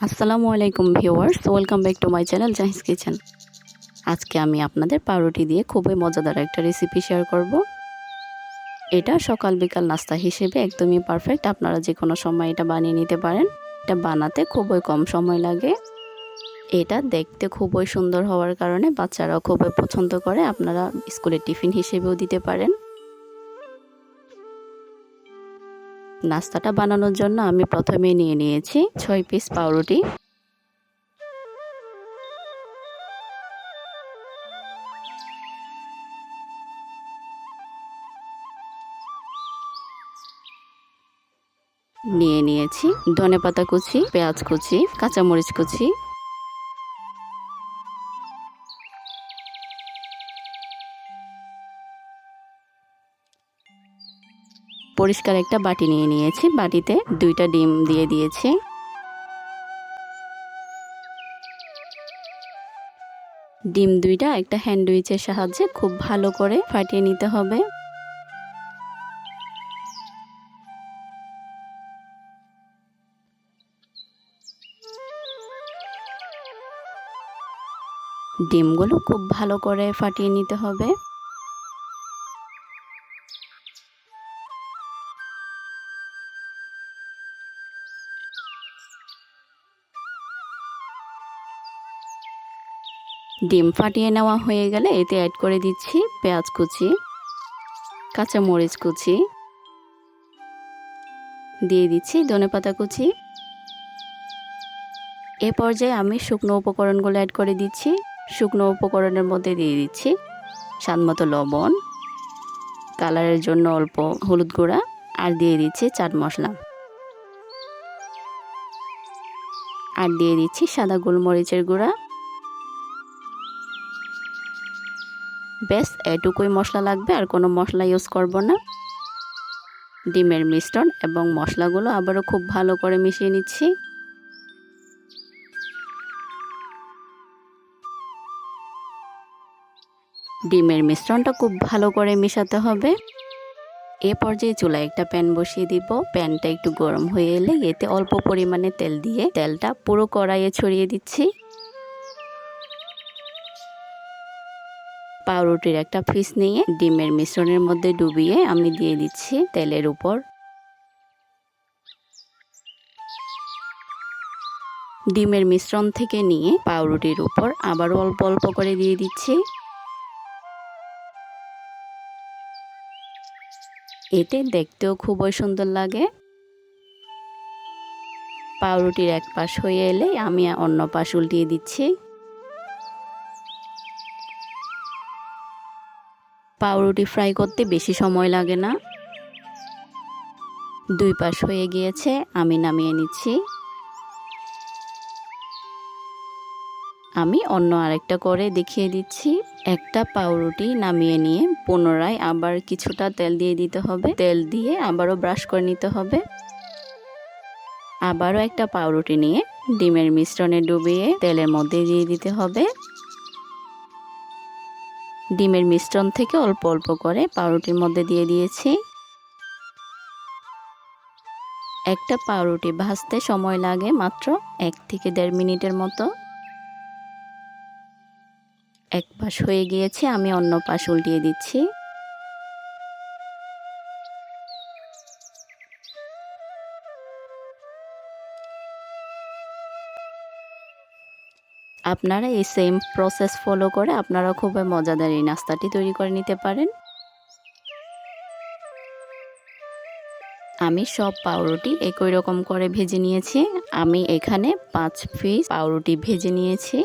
আসসালামু আলাইকুম viewers, welcome back to my channel Jahis kitchen. আজকে আমি আপনাদের পাউরুটি দিয়ে খুবই মজাদার একটা রেসিপি শেয়ার করব। এটা সকাল বিকাল নাস্তা হিসেবে একদমই পারফেক্ট। আপনারা যে কোনো সময় এটা বানিয়ে নিতে পারেন। এটা বানাতে খুবই কম সময় লাগে। এটা দেখতে খুবই সুন্দর হওয়ার কারণে বাচ্চারাও খুবই পছন্দ করে। আপনারা স্কুলের টিফিন হিসেবেও দিতে পারেন। নাস্তাটা বানানোর জন্য আমি প্রথমে নিয়ে নিয়েছি 6 পিস পাউরুটি। নিয়ে নিয়েছি ধনেপাতা কুচি, পেঁয়াজ কুচি, কাঁচামরিচ কুচি, পরিষ্কার একটা বাটি নিয়ে নিয়েছি। বাটিতে 2টা ডিম দিয়ে দিয়েছি। ডিম 2টা একটা হ্যান্ডউইচের সাহায্যে খুব ভালো করে ফাটিয়ে নিতে হবে। ডিমগুলো খুব ভালো করে ফাটিয়ে নিতে হবে। ডিম ফাটিয়ে নেওয়া হয়ে গেলে এতে অ্যাড করে দিচ্ছি পেঁয়াজ কুচি, কাঁচামরিচ কুচি, দিয়ে দিচ্ছি ধনেপাতা কুচি। এ পর্যায়ে আমি শুকনো উপকরণগুলো অ্যাড করে দিচ্ছি। শুকনো উপকরণের মধ্যে দিয়ে দিচ্ছি স্বাদমতো লবণ, কালারের জন্য অল্প হলুদ গুঁড়া, আর দিয়ে দিচ্ছি চাট মশলা, আর দিয়ে দিচ্ছি সাদা গোলমরিচের গুঁড়া। ব্যাস এটুকুই মশলা লাগবে, আর কোনো মশলা ইউজ করব না। ডিমের মিশ্রণ এবং মশলাগুলো আবারও খুব ভালো করে মিশিয়ে নিচ্ছি। ডিমের মিশ্রণটা খুব ভালো করে মেশাতে হবে। এ পর্যায়ে চুলায় একটা প্যান বসিয়ে দিব। প্যানটা একটু গরম হয়ে এলে এতে অল্প পরিমাণে তেল দিয়ে তেলটা পুরো কড়াইয়ে ছড়িয়ে দিচ্ছি। পাউরুটির একটা পিস নিয়ে ডিমের মিশ্রণের মধ্যে ডুবিয়ে আমি দিয়ে দিচ্ছি তেলের উপর। ডিমের মিশ্রণ থেকে নিয়ে পাউরুটির উপর আবার অল্প অল্প করে দিয়ে দিচ্ছি। এতে দেখতেও খুবই সুন্দর লাগে। পাউরুটির এক পাশ হয়ে এলে আমি অন্য পাশ উল্টিয়ে দিচ্ছি। পাউরুটি ফ্রাই করতে বেশি সময় লাগে না। 2 পাশ হয়ে গিয়েছে, আমি নামিয়ে নিচ্ছি। আমি অন্য আরেকটা করে দেখিয়ে দিচ্ছি। একটা পাউরুটি নামিয়ে নিয়ে পুনরায় আবার কিছুটা তেল দিয়ে দিতে হবে। তেল দিয়ে আবারও ব্রাশ করে নিতে হবে। আবারও একটা পাউরুটি নিয়ে ডিমের মিশ্রণে ডুবিয়ে তেলের মধ্যে দিয়ে দিতে হবে। ডিমের মিশ্রণ থেকে অল্প অল্প করে পাউরুটির মধ্যে দিয়ে দিয়েছি। একটা পাউরুটি ভাজতে সময় লাগে মাত্র 1 থেকে 1.5 মিনিটের মতো। এক পাশ হয়ে গিয়েছে, আমি অন্য পাশ উল্টিয়ে দিচ্ছি। আপনারা এই সেম প্রসেস ফলো করে আপনারা খুবই মজাদার এই নাস্তাটি তৈরি করে নিতে পারেন। আমি সব পাউরুটি একই রকম করে ভেজে নিয়েছি। আমি এখানে 5 পিস পাউরুটি ভেজে নিয়েছি।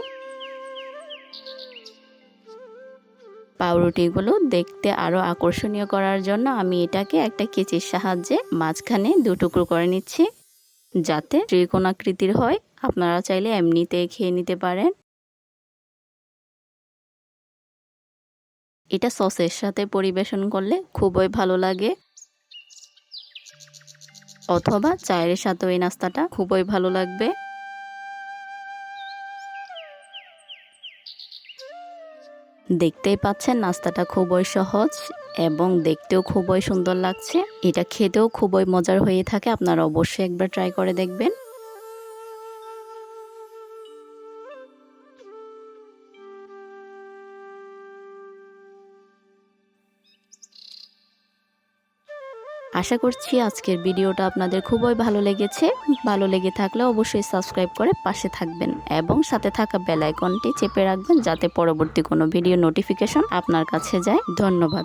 পাউরুটিগুলো দেখতে আরো আকর্ষণীয় করার জন্য আমি এটাকে একটা কেচির সাহায্যে মাঝখানে 2 টুকরো করে নিচ্ছি, যাতে ত্রিকোণ আকৃতির হয়। আপনারা চাইলে এমনিতে খেয়ে নিতে পারেন। এটা সসের সাথে পরিবেশন করলে খুবই ভালো লাগে, অথবা চায়ের সাথেও এই নাস্তাটা খুবই ভালো লাগবে। দেখতেই পাচ্ছেন নাস্তাটা খুবই সহজ এবং দেখতেও খুবই সুন্দর লাগছে। এটা খেতেও খুবই মজার হয়ে থাকে। আপনারা অবশ্যই একবার ট্রাই করে দেখবেন। আশা করছি আজকের ভিডিওটা আপনাদের খুবই ভালো লেগেছে। ভালো লেগে থাকলে অবশ্যই সাবস্ক্রাইব করে পাশে থাকবেন এবং সাথে থাকা বেল আইকনটি চেপে রাখবেন যাতে পরবর্তী কোনো ভিডিও নোটিফিকেশন আপনার কাছে যায়। ধন্যবাদ।